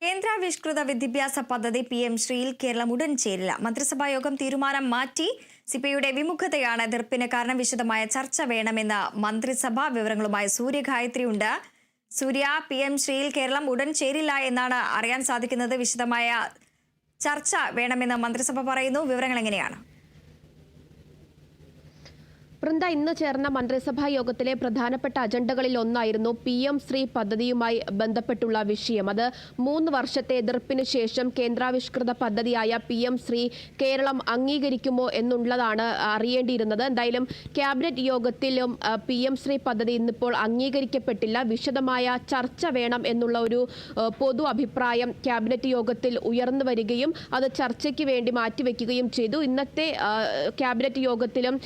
കേന്ദ്രാവിഷ്കൃത വിദ്യാഭ്യാസ പദ്ധതി PM ശ്രീയിൽ കേരളം ഉടൻ ചേരില്ല. മന്ത്രിസഭാ യോഗം തീരുമാനം മാറ്റി. സിപിഐയുടെ വിമുഖതയാണ് എതിർപ്പിന് കാരണം. വിശദമായ ചർച്ച വേണമെന്ന് മന്ത്രിസഭ. വിവരങ്ങളുമായി സൂര്യ ഗായത്രി ഉണ്ട്. സൂര്യ, PM ശ്രീയിൽ കേരളം ഉടൻ ചേരില്ല എന്നാണ് അറിയാൻ സാധിക്കുന്നത്. വിശദമായ ചർച്ച വേണമെന്ന് മന്ത്രിസഭ പറയുന്നു. വിവരങ്ങൾ എങ്ങനെയാണ്? വൃന്ദ, ഇന്ന് ചേർന്ന മന്ത്രിസഭാ യോഗത്തിലെ പ്രധാനപ്പെട്ട അജണ്ടകളിൽ ഒന്നായിരുന്നു PM ശ്രീ പദ്ധതിയുമായി ബന്ധപ്പെട്ടുള്ള വിഷയം. അത് 3 വർഷത്തെ എതിർപ്പിന് ശേഷം കേന്ദ്രാവിഷ്കൃത പദ്ധതിയായ PM ശ്രീ കേരളം അംഗീകരിക്കുമോ എന്നുള്ളതാണ് അറിയേണ്ടിയിരുന്നത്. എന്തായാലും ക്യാബിനറ്റ് യോഗത്തിലും PM ശ്രീ പദ്ധതി ഇന്നിപ്പോൾ അംഗീകരിക്കപ്പെട്ടില്ല. വിശദമായ ചർച്ച വേണം എന്നുള്ള ഒരു പൊതു അഭിപ്രായം ക്യാബിനറ്റ് യോഗത്തിൽ ഉയർന്നു വരികയും അത് ചർച്ചയ്ക്ക് വേണ്ടി മാറ്റിവെക്കുകയും ചെയ്തു. ഇന്നത്തെ ക്യാബിനറ്റ് യോഗത്തിലും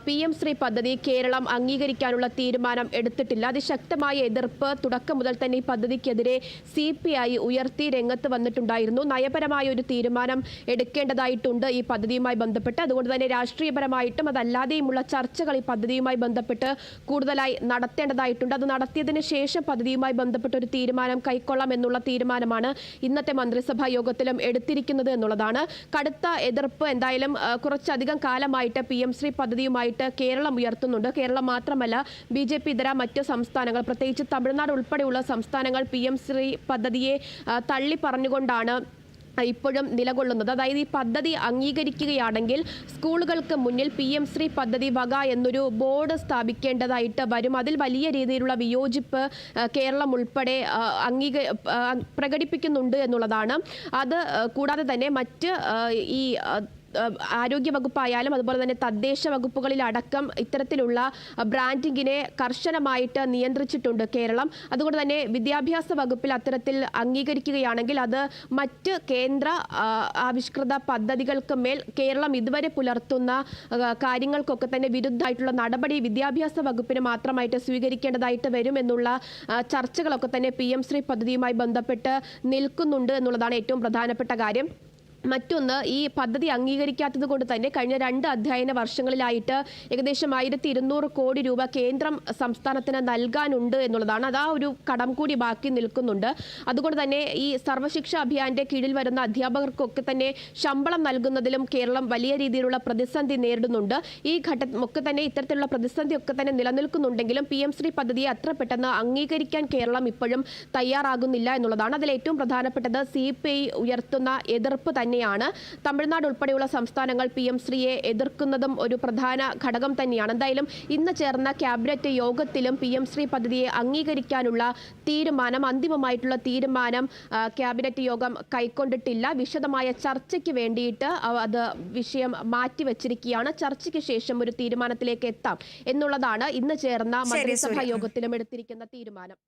PM ശ്രീ പദ്ധതി കേരളം അംഗീകരിക്കാനുള്ള തീരുമാനം എടുത്തിട്ടില്ല. അതിശക്തമായ എതിർപ്പ് തുടക്കം മുതൽ തന്നെ ഈ പദ്ധതിക്കെതിരെ CPI ഉയർത്തി രംഗത്ത് വന്നിട്ടുണ്ടായിരുന്നു. നയപരമായ ഒരു തീരുമാനം എടുക്കേണ്ടതായിട്ടുണ്ട് ഈ പദ്ധതിയുമായി ബന്ധപ്പെട്ട്. അതുകൊണ്ട് തന്നെ രാഷ്ട്രീയപരമായിട്ടും അതല്ലാതെയുമുള്ള ചർച്ചകൾ ഈ പദ്ധതിയുമായി ബന്ധപ്പെട്ട് കൂടുതലായി നടത്തേണ്ടതായിട്ടുണ്ട്. അത് നടത്തിയതിനു ശേഷം പദ്ധതിയുമായി ബന്ധപ്പെട്ട ഒരു തീരുമാനം കൈക്കൊള്ളാം എന്നുള്ള തീരുമാനമാണ് ഇന്നത്തെ മന്ത്രിസഭാ യോഗത്തിലും എടുത്തിരിക്കുന്നത് എന്നുള്ളതാണ്. കടുത്ത എതിർപ്പ് എന്തായാലും കുറച്ചധികം കാലമായിട്ട് PM ശ്രീ പദ്ധതിയുമായിട്ട് കേരളം ഉയർത്തുന്നുണ്ട്. കേരളം മാത്രമല്ല, BJP ഇതര മറ്റ് സംസ്ഥാനങ്ങൾ, പ്രത്യേകിച്ച് തമിഴ്നാട് ഉൾപ്പെടെയുള്ള സംസ്ഥാനങ്ങൾ PM ശ്രീ പദ്ധതിയെ തള്ളി പറഞ്ഞുകൊണ്ടാണ് ഇപ്പോഴും നിലകൊള്ളുന്നത്. അതായത് ഈ പദ്ധതി അംഗീകരിക്കുകയാണെങ്കിൽ സ്കൂളുകൾക്ക് മുന്നിൽ PM ശ്രീ പദ്ധതി വക എന്നൊരു ബോർഡ് സ്ഥാപിക്കേണ്ടതായിട്ട് വരും. അതിൽ വലിയ രീതിയിലുള്ള വിയോജിപ്പ് കേരളം ഉൾപ്പെടെ പ്രകടിപ്പിക്കുന്നുണ്ട് എന്നുള്ളതാണ്. അത് കൂടാതെ തന്നെ മറ്റ് ഈ ആരോഗ്യ വകുപ്പായാലും അതുപോലെ തന്നെ തദ്ദേശ വകുപ്പുകളിലടക്കം ഇത്തരത്തിലുള്ള ബ്രാൻഡിങ്ങിനെ കർശനമായിട്ട് നിയന്ത്രിച്ചിട്ടുണ്ട് കേരളം. അതുകൊണ്ട് തന്നെ വിദ്യാഭ്യാസ വകുപ്പിൽ അത്തരത്തിൽ അംഗീകരിക്കുകയാണെങ്കിൽ അത് മറ്റ് കേന്ദ്ര ആവിഷ്കൃത പദ്ധതികൾക്ക് മേൽ കേരളം ഇതുവരെ പുലർത്തുന്ന കാര്യങ്ങൾക്കൊക്കെ തന്നെ വിരുദ്ധമായിട്ടുള്ള നടപടി വിദ്യാഭ്യാസ വകുപ്പിന് മാത്രമായിട്ട് സ്വീകരിക്കേണ്ടതായിട്ട് വരുമെന്നുള്ള ചർച്ചകളൊക്കെ തന്നെ PM ശ്രീ പദ്ധതിയുമായി ബന്ധപ്പെട്ട് നിൽക്കുന്നുണ്ട് എന്നുള്ളതാണ് ഏറ്റവും പ്രധാനപ്പെട്ട കാര്യം. മറ്റൊന്ന്, ഈ പദ്ധതി അംഗീകരിക്കാത്തത് കൊണ്ട് തന്നെ കഴിഞ്ഞ 2 അധ്യയന വർഷങ്ങളിലായിട്ട് ഏകദേശം 1200 കോടി രൂപ കേന്ദ്രം സംസ്ഥാനത്തിന് നൽകാനുണ്ട് എന്നുള്ളതാണ്. അത് ഒരു കടം കൂടി ബാക്കി നിൽക്കുന്നുണ്ട്. അതുകൊണ്ട് തന്നെ ഈ സർവശിക്ഷ അഭിയാന്റെ കീഴിൽ വരുന്ന അധ്യാപകർക്കൊക്കെ തന്നെ ശമ്പളം നൽകുന്നതിലും കേരളം വലിയ രീതിയിലുള്ള പ്രതിസന്ധി നേരിടുന്നുണ്ട്. ഈ ഘട്ടമൊക്കെ തന്നെ ഇത്തരത്തിലുള്ള പ്രതിസന്ധി ഒക്കെ തന്നെ നിലനിൽക്കുന്നുണ്ടെങ്കിലും PM ശ്രീ പദ്ധതിയെ അത്ര പെട്ടെന്ന് അംഗീകരിക്കാൻ കേരളം ഇപ്പോഴും തയ്യാറാകുന്നില്ല എന്നുള്ളതാണ്. അതിൽ ഏറ്റവും പ്രധാനപ്പെട്ടത് CPI ഉയർത്തുന്ന എതിർപ്പ് തന്നെയാണ്. തമിഴ്നാട് ഉൾപ്പെടെയുള്ള സംസ്ഥാനങ്ങൾ PM ശ്രീയെ എതിർക്കുന്നതും ഒരു പ്രധാന ഘടകം തന്നെയാണ്. എന്തായാലും ഇന്ന് ചേർന്ന ക്യാബിനറ്റ് യോഗത്തിലും PM ശ്രീ പദ്ധതിയെ അംഗീകരിക്കാനുള്ള തീരുമാനം, അന്തിമമായിട്ടുള്ള തീരുമാനം ക്യാബിനറ്റ് യോഗം കൈക്കൊണ്ടിട്ടില്ല. വിശദമായ ചർച്ചയ്ക്ക് വേണ്ടിയിട്ട് അത് വിഷയം മാറ്റിവെച്ചിരിക്കുകയാണ്. ചർച്ചയ്ക്ക് ശേഷം ഒരു തീരുമാനത്തിലേക്ക് എത്താം എന്നുള്ളതാണ് ഇന്ന് ചേർന്ന മന്ത്രിസഭാ യോഗത്തിലും എടുത്തിരിക്കുന്ന തീരുമാനം.